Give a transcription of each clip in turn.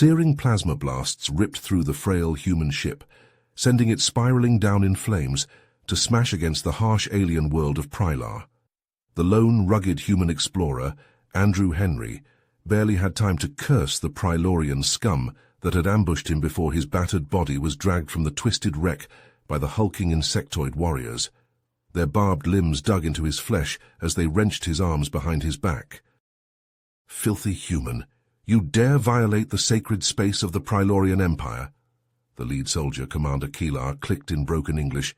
Searing plasma blasts ripped through the frail human ship, sending it spiraling down in flames to smash against the harsh alien world of Prylar. The lone, rugged human explorer, Andrew Henry, barely had time to curse the Prylorian scum that had ambushed him before his battered body was dragged from the twisted wreck by the hulking insectoid warriors. Their barbed limbs dug into his flesh as they wrenched his arms behind his back. "Filthy human, you dare violate the sacred space of the Prylorian Empire?" The lead soldier, Commander Keelar, clicked in broken English.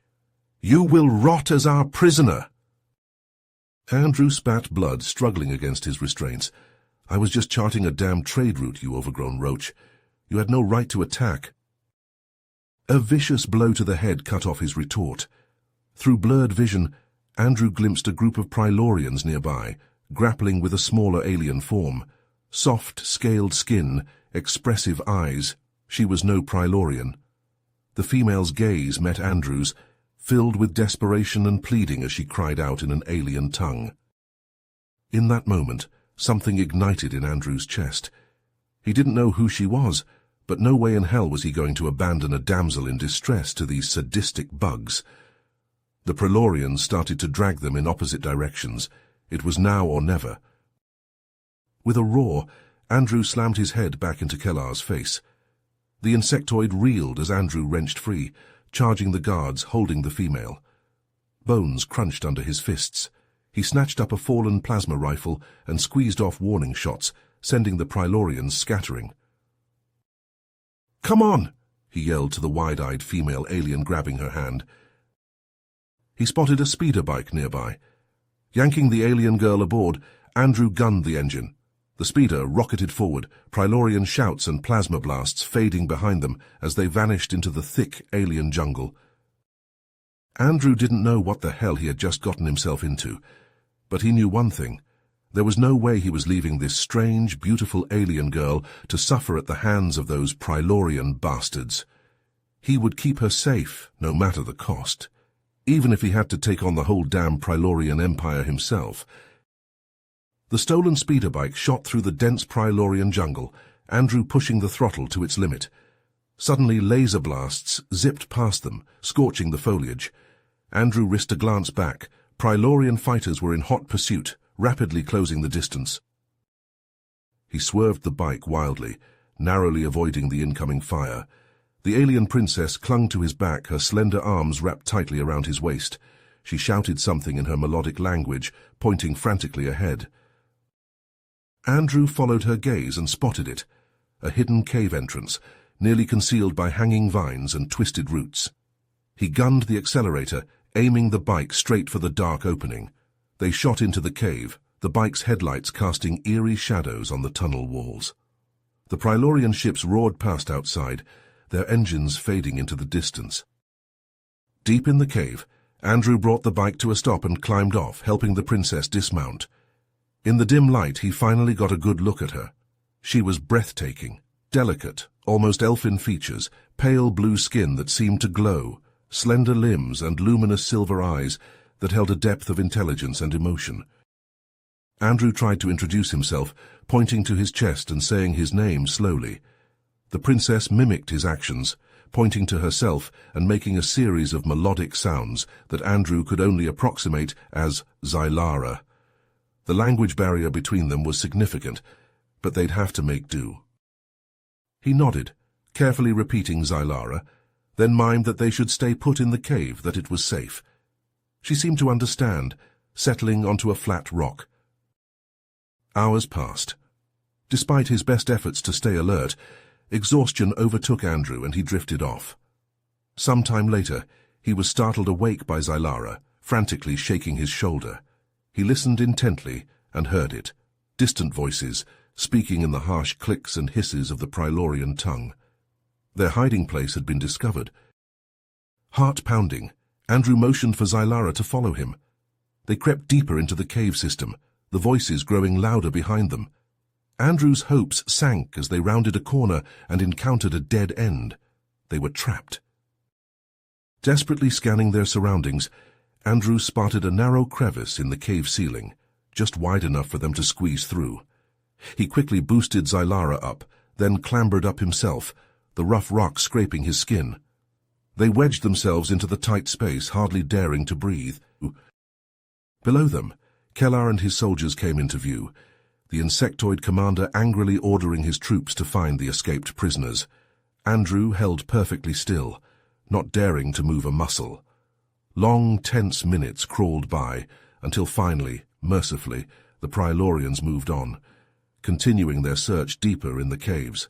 "You will rot as our prisoner!" Andrew spat blood, struggling against his restraints. "I was just charting a damn trade route, you overgrown roach. You had no right to attack." A vicious blow to the head cut off his retort. Through blurred vision, Andrew glimpsed a group of Prylorians nearby, grappling with a smaller alien form. Soft, scaled skin, expressive eyes. She was no Prylorian. The female's gaze met Andrew's, filled with desperation and pleading as she cried out in an alien tongue. In that moment, something ignited in Andrew's chest. He didn't know who she was, but no way in hell was he going to abandon a damsel in distress to these sadistic bugs. The Prylorians started to drag them in opposite directions. It was now or never. With a roar, Andrew slammed his head back into Kellar's face. The insectoid reeled as Andrew wrenched free, charging the guards, holding the female. Bones crunched under his fists. He snatched up a fallen plasma rifle and squeezed off warning shots, sending the Prylorians scattering. "Come on!" he yelled to the wide-eyed female alien, grabbing her hand. He spotted a speeder bike nearby. Yanking the alien girl aboard, Andrew gunned the engine. The speeder rocketed forward, Prylorian shouts and plasma blasts fading behind them as they vanished into the thick alien jungle. Andrew didn't know what the hell he had just gotten himself into, but he knew one thing. There was no way he was leaving this strange, beautiful alien girl to suffer at the hands of those Prylorian bastards. He would keep her safe, no matter the cost, even if he had to take on the whole damn Prylorian Empire himself. The stolen speeder bike shot through the dense Prylorian jungle, Andrew pushing the throttle to its limit. Suddenly laser blasts zipped past them, scorching the foliage. Andrew risked a glance back. Prylorian fighters were in hot pursuit, rapidly closing the distance. He swerved the bike wildly, narrowly avoiding the incoming fire. The alien princess clung to his back, her slender arms wrapped tightly around his waist. She shouted something in her melodic language, pointing frantically ahead. Andrew followed her gaze and spotted it, a hidden cave entrance, nearly concealed by hanging vines and twisted roots. He gunned the accelerator, aiming the bike straight for the dark opening. They shot into the cave, the bike's headlights casting eerie shadows on the tunnel walls. The Prylorian ships roared past outside, their engines fading into the distance. Deep in the cave, Andrew brought the bike to a stop and climbed off, helping the princess dismount. In the dim light, he finally got a good look at her. She was breathtaking, delicate, almost elfin features, pale blue skin that seemed to glow, slender limbs and luminous silver eyes that held a depth of intelligence and emotion. Andrew tried to introduce himself, pointing to his chest and saying his name slowly. The princess mimicked his actions, pointing to herself and making a series of melodic sounds that Andrew could only approximate as Zylara. The language barrier between them was significant, but they'd have to make do. He nodded, carefully repeating Zylara, then mimed that they should stay put in the cave, that it was safe. She seemed to understand, settling onto a flat rock. Hours passed. Despite his best efforts to stay alert, exhaustion overtook Andrew and he drifted off. Some time later, he was startled awake by Zylara, frantically shaking his shoulder. He listened intently and heard it, distant voices, speaking in the harsh clicks and hisses of the Prylorian tongue. Their hiding place had been discovered. Heart pounding, Andrew motioned for Zylara to follow him. They crept deeper into the cave system, the voices growing louder behind them. Andrew's hopes sank as they rounded a corner and encountered a dead end. They were trapped. Desperately scanning their surroundings, Andrew spotted a narrow crevice in the cave ceiling, just wide enough for them to squeeze through. He quickly boosted Zylara up, then clambered up himself, the rough rock scraping his skin. They wedged themselves into the tight space, hardly daring to breathe. Below them, Kellar and his soldiers came into view, the insectoid commander angrily ordering his troops to find the escaped prisoners. Andrew held perfectly still, not daring to move a muscle. Long, tense minutes crawled by, until finally, mercifully, the Prilorians moved on, continuing their search deeper in the caves.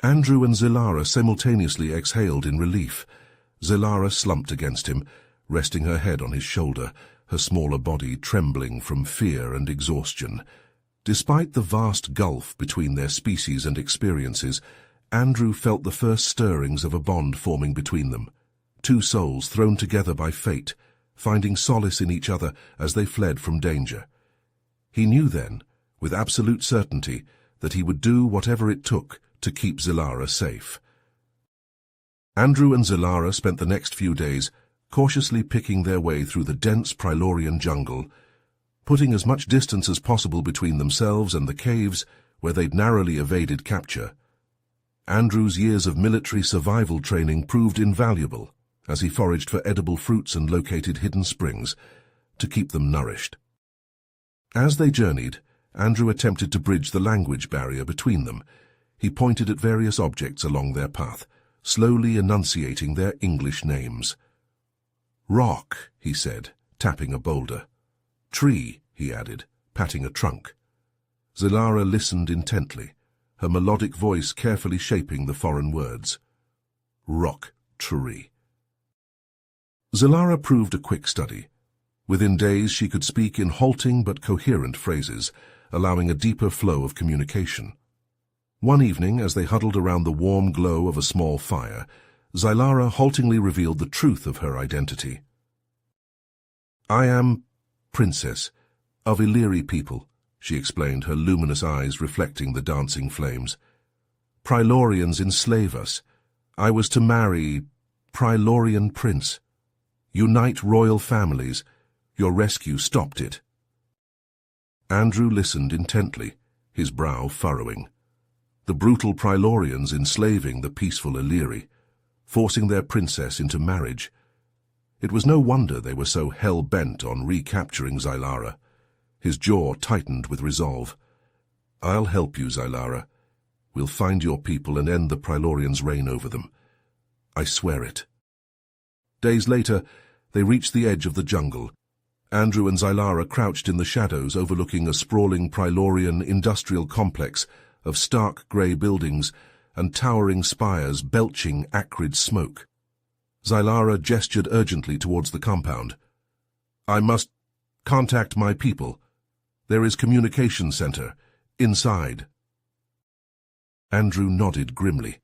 Andrew and Zilara simultaneously exhaled in relief. Zilara slumped against him, resting her head on his shoulder, her smaller body trembling from fear and exhaustion. Despite the vast gulf between their species and experiences, Andrew felt the first stirrings of a bond forming between them. Two souls thrown together by fate, finding solace in each other as they fled from danger. He knew then, with absolute certainty, that he would do whatever it took to keep Zilara safe. Andrew and Zilara spent the next few days cautiously picking their way through the dense Prilorian jungle, putting as much distance as possible between themselves and the caves where they'd narrowly evaded capture. Andrew's years of military survival training proved invaluable as he foraged for edible fruits and located hidden springs to keep them nourished. As they journeyed, Andrew attempted to bridge the language barrier between them. He pointed at various objects along their path, slowly enunciating their English names. "Rock," he said, tapping a boulder. "Tree," he added, patting a trunk. Zilara listened intently, her melodic voice carefully shaping the foreign words. Rock, tree. Zilara proved a quick study. Within days she could speak in halting but coherent phrases, allowing a deeper flow of communication. One evening, as they huddled around the warm glow of a small fire, Zilara haltingly revealed the truth of her identity. "I am Princess of Illyri people," she explained, her luminous eyes reflecting the dancing flames. "Prilorians enslave us. I was to marry Prilorian prince. Unite royal families. Your rescue stopped it." Andrew listened intently, his brow furrowing. The brutal Prilorians enslaving the peaceful Illyri, forcing their princess into marriage. It was no wonder they were so hell-bent on recapturing Zilara. His jaw tightened with resolve. "I'll help you, Zilara. We'll find your people and end the Prilorians' reign over them. I swear it." Days later, they reached the edge of the jungle. Andrew and Zilara crouched in the shadows overlooking a sprawling Prilorian industrial complex of stark grey buildings and towering spires belching acrid smoke. Zilara gestured urgently towards the compound. "I must contact my people. There is communication center inside." Andrew nodded grimly.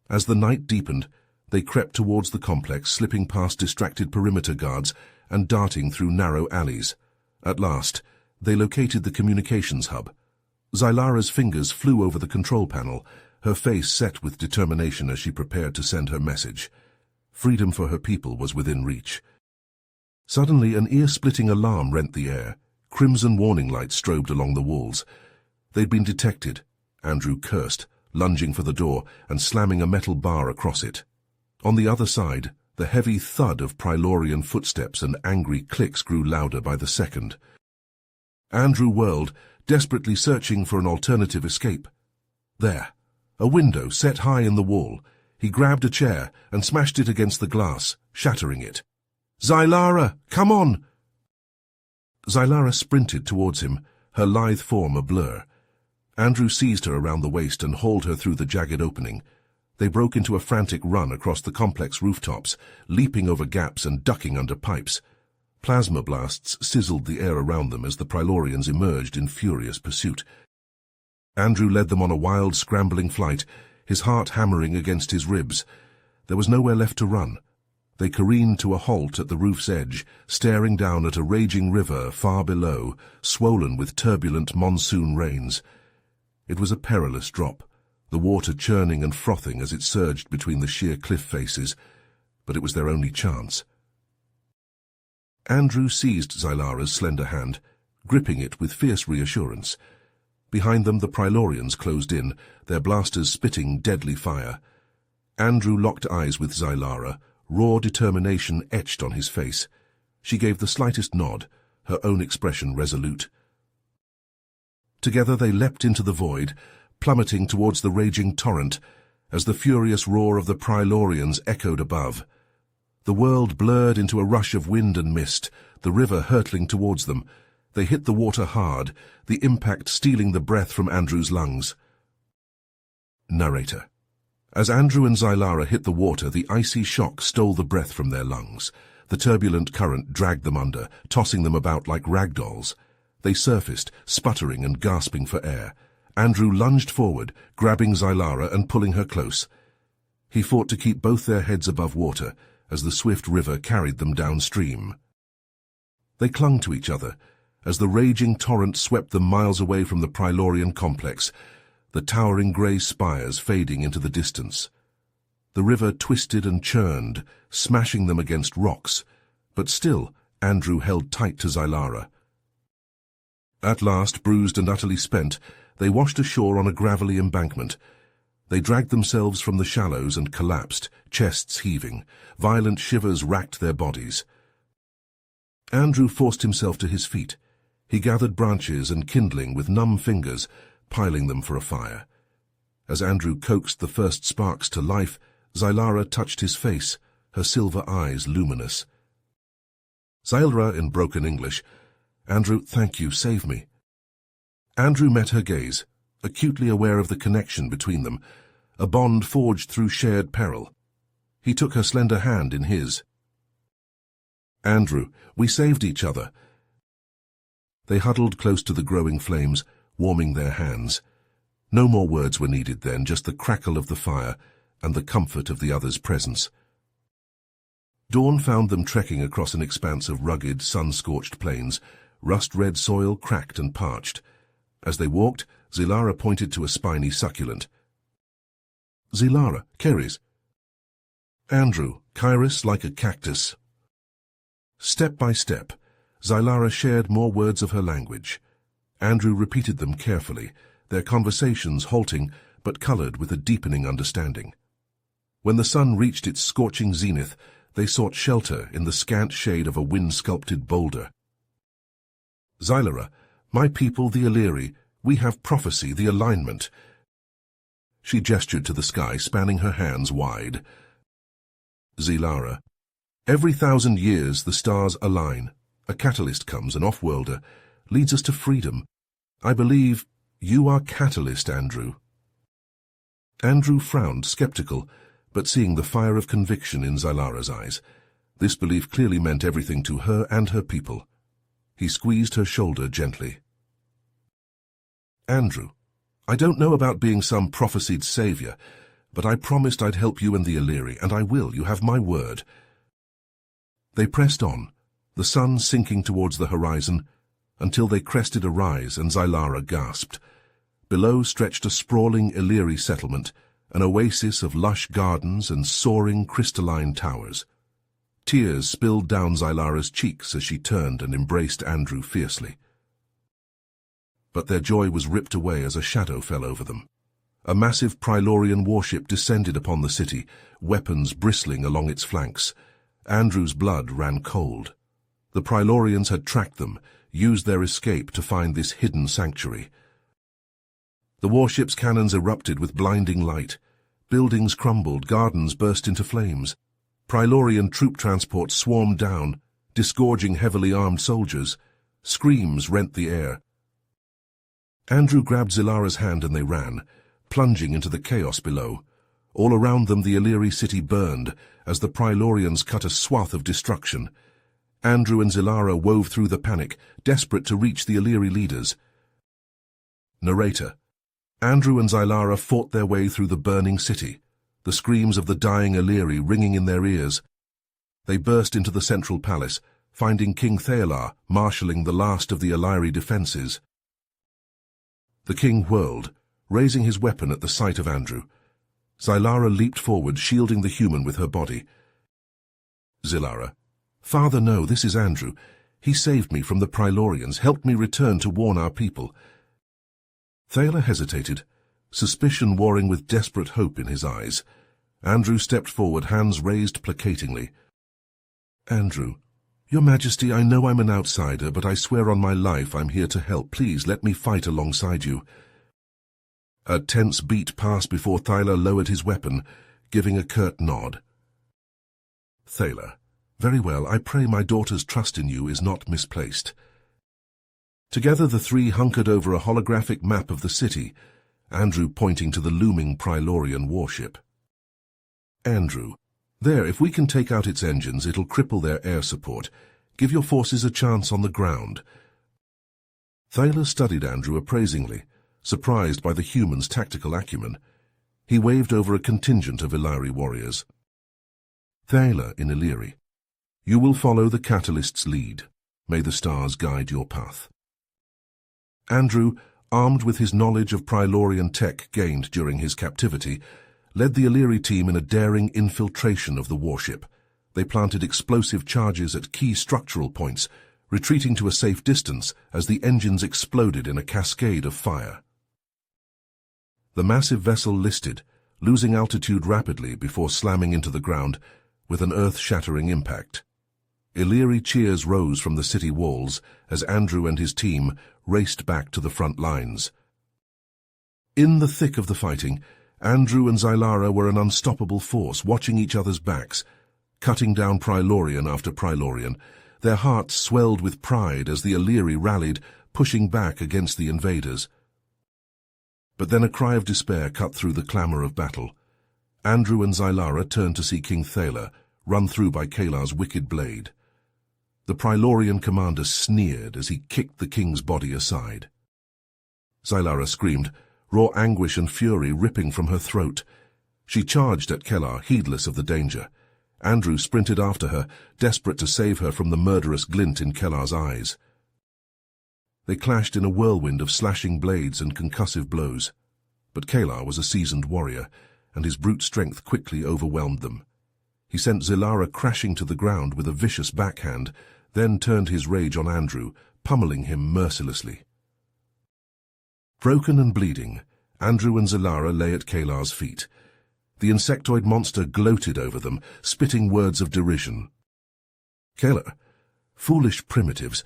As the night deepened, they crept towards the complex, slipping past distracted perimeter guards and darting through narrow alleys. At last, they located the communications hub. Zilara's fingers flew over the control panel, her face set with determination as she prepared to send her message. Freedom for her people was within reach. Suddenly, an ear-splitting alarm rent the air. Crimson warning lights strobed along the walls. They'd been detected. Andrew cursed, lunging for the door and slamming a metal bar across it. On the other side, the heavy thud of Prilorian footsteps and angry clicks grew louder by the second. Andrew whirled, desperately searching for an alternative escape. There, a window set high in the wall. He grabbed a chair and smashed it against the glass, shattering it. "Zilara, come on!" Zilara sprinted towards him, her lithe form a blur. Andrew seized her around the waist and hauled her through the jagged opening. They broke into a frantic run across the complex rooftops, leaping over gaps and ducking under pipes. Plasma blasts sizzled the air around them as the Prilorians emerged in furious pursuit. Andrew led them on a wild, scrambling flight, his heart hammering against his ribs. There was nowhere left to run. They careened to a halt at the roof's edge, staring down at a raging river far below, swollen with turbulent monsoon rains. It was a perilous drop, the water churning and frothing as it surged between the sheer cliff faces, but it was their only chance. Andrew seized Zilara's slender hand, gripping it with fierce reassurance. Behind them, the Prilorians closed in, their blasters spitting deadly fire. Andrew locked eyes with Zylara, raw determination etched on his face. She gave the slightest nod, her own expression resolute. Together they leapt into the void, plummeting towards the raging torrent, as the furious roar of the Prilorians echoed above. The world blurred into a rush of wind and mist, the river hurtling towards them. They hit the water hard, the impact stealing the breath from Andrew's lungs. Narrator. As Andrew and Zylara hit the water, the icy shock stole the breath from their lungs. The turbulent current dragged them under, tossing them about like rag dolls. They surfaced, sputtering and gasping for air. Andrew lunged forward, grabbing Zylara and pulling her close. He fought to keep both their heads above water as the swift river carried them downstream. They clung to each other as the raging torrent swept them miles away from the Prilorian complex, the towering grey spires fading into the distance. The river twisted and churned, smashing them against rocks, but still Andrew held tight to Zylara. At last, bruised and utterly spent, they washed ashore on a gravelly embankment. They dragged themselves from the shallows and collapsed, chests heaving. Violent shivers racked their bodies. Andrew forced himself to his feet. He gathered branches and kindling with numb fingers, piling them for a fire. As Andrew coaxed the first sparks to life, Zylara touched his face, her silver eyes luminous. Zylara in broken English, "Andrew, thank you, save me." Andrew met her gaze, acutely aware of the connection between them, a bond forged through shared peril. He took her slender hand in his. "Andrew, we saved each other." They huddled close to the growing flames, warming their hands. No more words were needed then, just the crackle of the fire and the comfort of the other's presence. Dawn found them trekking across an expanse of rugged, sun-scorched plains, rust-red soil cracked and parched. As they walked, Zylara pointed to a spiny succulent. "Zylara, Keres." "Andrew, Kairos like a cactus." Step by step, Zylara shared more words of her language. Andrew repeated them carefully, their conversations halting but coloured with a deepening understanding. When the sun reached its scorching zenith, they sought shelter in the scant shade of a wind-sculpted boulder. "Zylara, my people, the Illyri, we have prophecy, the alignment." She gestured to the sky, spanning her hands wide. "Zylara, every 1,000 years the stars align. A catalyst comes, an off-worlder, leads us to freedom. I believe you are catalyst, Andrew." Andrew frowned, skeptical, but seeing the fire of conviction in Zylara's eyes. This belief clearly meant everything to her and her people. He squeezed her shoulder gently. "Andrew, I don't know about being some prophesied savior, but I promised I'd help you and the Illyri, and I will, you have my word." They pressed on, the sun sinking towards the horizon, until they crested a rise and Zylara gasped. Below stretched a sprawling Illyri settlement, an oasis of lush gardens and soaring crystalline towers. Tears spilled down Zylara's cheeks as she turned and embraced Andrew fiercely. But their joy was ripped away as a shadow fell over them. A massive Prilorian warship descended upon the city, weapons bristling along its flanks. Andrew's blood ran cold. The Prilorians had tracked them, used their escape to find this hidden sanctuary. The warship's cannons erupted with blinding light. Buildings crumbled, gardens burst into flames. Prilorian troop transports swarmed down, disgorging heavily armed soldiers. Screams rent the air. Andrew grabbed Zylara's hand and they ran, plunging into the chaos below. All around them the Illyri city burned, as the Prilorians cut a swath of destruction. Andrew and Zylara wove through the panic, desperate to reach the Illyri leaders. Narrator. Andrew and Zylara fought their way through the burning city, the screams of the dying Illyri ringing in their ears. They burst into the central palace, finding King Thalar marshalling the last of the Illyri defences. The king whirled, raising his weapon at the sight of Andrew. Zylara leaped forward, shielding the human with her body. Zylara. "Father, no, this is Andrew. He saved me from the Prilorians, helped me return to warn our people." Thaler hesitated, suspicion warring with desperate hope in his eyes. Andrew stepped forward, hands raised placatingly. "Andrew, Your Majesty, I know I'm an outsider, but I swear on my life I'm here to help. Please let me fight alongside you." A tense beat passed before Thaler lowered his weapon, giving a curt nod. Thaler, "Very well, I pray my daughter's trust in you is not misplaced." Together the three hunkered over a holographic map of the city, Andrew pointing to the looming Prilorian warship. "Andrew, there, if we can take out its engines, it'll cripple their air support. Give your forces a chance on the ground." Thaler studied Andrew appraisingly, surprised by the human's tactical acumen. He waved over a contingent of Illyri warriors. "Thaler in Illyri, you will follow the Catalyst's lead. May the stars guide your path." Andrew, armed with his knowledge of Prilorian tech gained during his captivity, led the Illyri team in a daring infiltration of the warship. They planted explosive charges at key structural points, retreating to a safe distance as the engines exploded in a cascade of fire. The massive vessel listed, losing altitude rapidly before slamming into the ground with an earth-shattering impact. Illyri cheers rose from the city walls as Andrew and his team raced back to the front lines. In the thick of the fighting, Andrew and Zylara were an unstoppable force, watching each other's backs, cutting down Prilorian after Prilorian. Their hearts swelled with pride as the Illyri rallied, pushing back against the invaders. But then a cry of despair cut through the clamor of battle. Andrew and Zylara turned to see King Thaler, run through by Kalar's wicked blade. The Prilorian commander sneered as he kicked the king's body aside. Zylara screamed, raw anguish and fury ripping from her throat. She charged at Kalar, heedless of the danger. Andrew sprinted after her, desperate to save her from the murderous glint in Kalar's eyes. They clashed in a whirlwind of slashing blades and concussive blows. But Kalar was a seasoned warrior, and his brute strength quickly overwhelmed them. He sent Zylara crashing to the ground with a vicious backhand, then turned his rage on Andrew, pummeling him mercilessly. Broken and bleeding, Andrew and Zylara lay at Kalar's feet. The insectoid monster gloated over them, spitting words of derision. "Kalar, foolish primitives,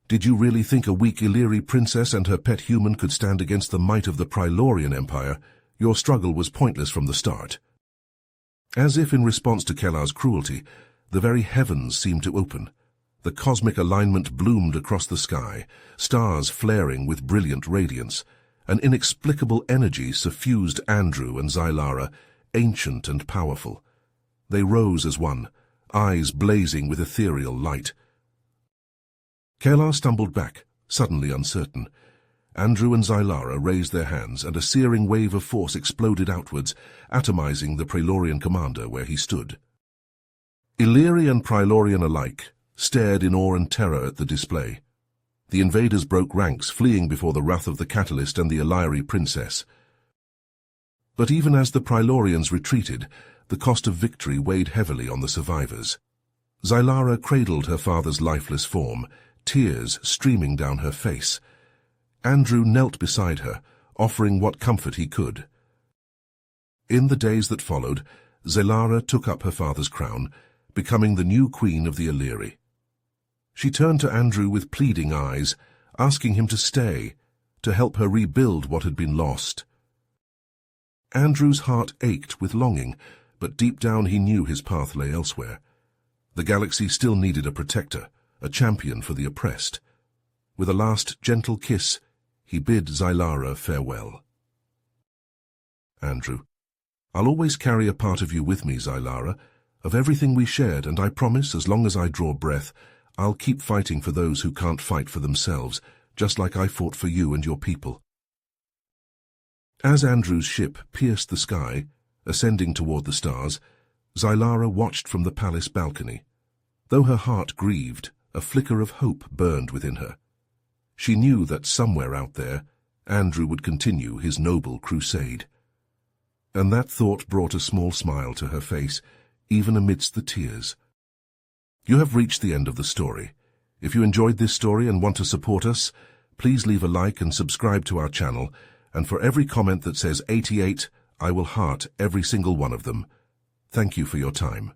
did you really think a weak Illyri princess and her pet human could stand against the might of the Prilorian Empire? Your struggle was pointless from the start." As if in response to Kalar's cruelty, the very heavens seemed to open. The cosmic alignment bloomed across the sky, stars flaring with brilliant radiance. An inexplicable energy suffused Andrew and Zylara, ancient and powerful. They rose as one, eyes blazing with ethereal light. Kalar stumbled back, suddenly uncertain. Andrew and Zylara raised their hands, and a searing wave of force exploded outwards, atomizing the Prilorian commander where he stood. Illyri and Prilorian alike stared in awe and terror at the display. The invaders broke ranks, fleeing before the wrath of the Catalyst and the Illyri princess. But even as the Prilorians retreated, the cost of victory weighed heavily on the survivors. Zylara cradled her father's lifeless form, tears streaming down her face. Andrew knelt beside her, offering what comfort he could. In the days that followed, Zylara took up her father's crown, becoming the new queen of the Illyri. She turned to Andrew with pleading eyes, asking him to stay, to help her rebuild what had been lost. Andrew's heart ached with longing, but deep down he knew his path lay elsewhere. The galaxy still needed a protector, a champion for the oppressed. With a last gentle kiss, he bid Zylara farewell. "Andrew, I'll always carry a part of you with me, Zylara, of everything we shared, and I promise, as long as I draw breath, I'll keep fighting for those who can't fight for themselves, just like I fought for you and your people." As Andrew's ship pierced the sky, ascending toward the stars, Zylara watched from the palace balcony. Though her heart grieved, a flicker of hope burned within her. She knew that somewhere out there, Andrew would continue his noble crusade. And that thought brought a small smile to her face, even amidst the tears. You have reached the end of the story. If you enjoyed this story and want to support us, please leave a like and subscribe to our channel, and for every comment that says 88, I will heart every single one of them. Thank you for your time.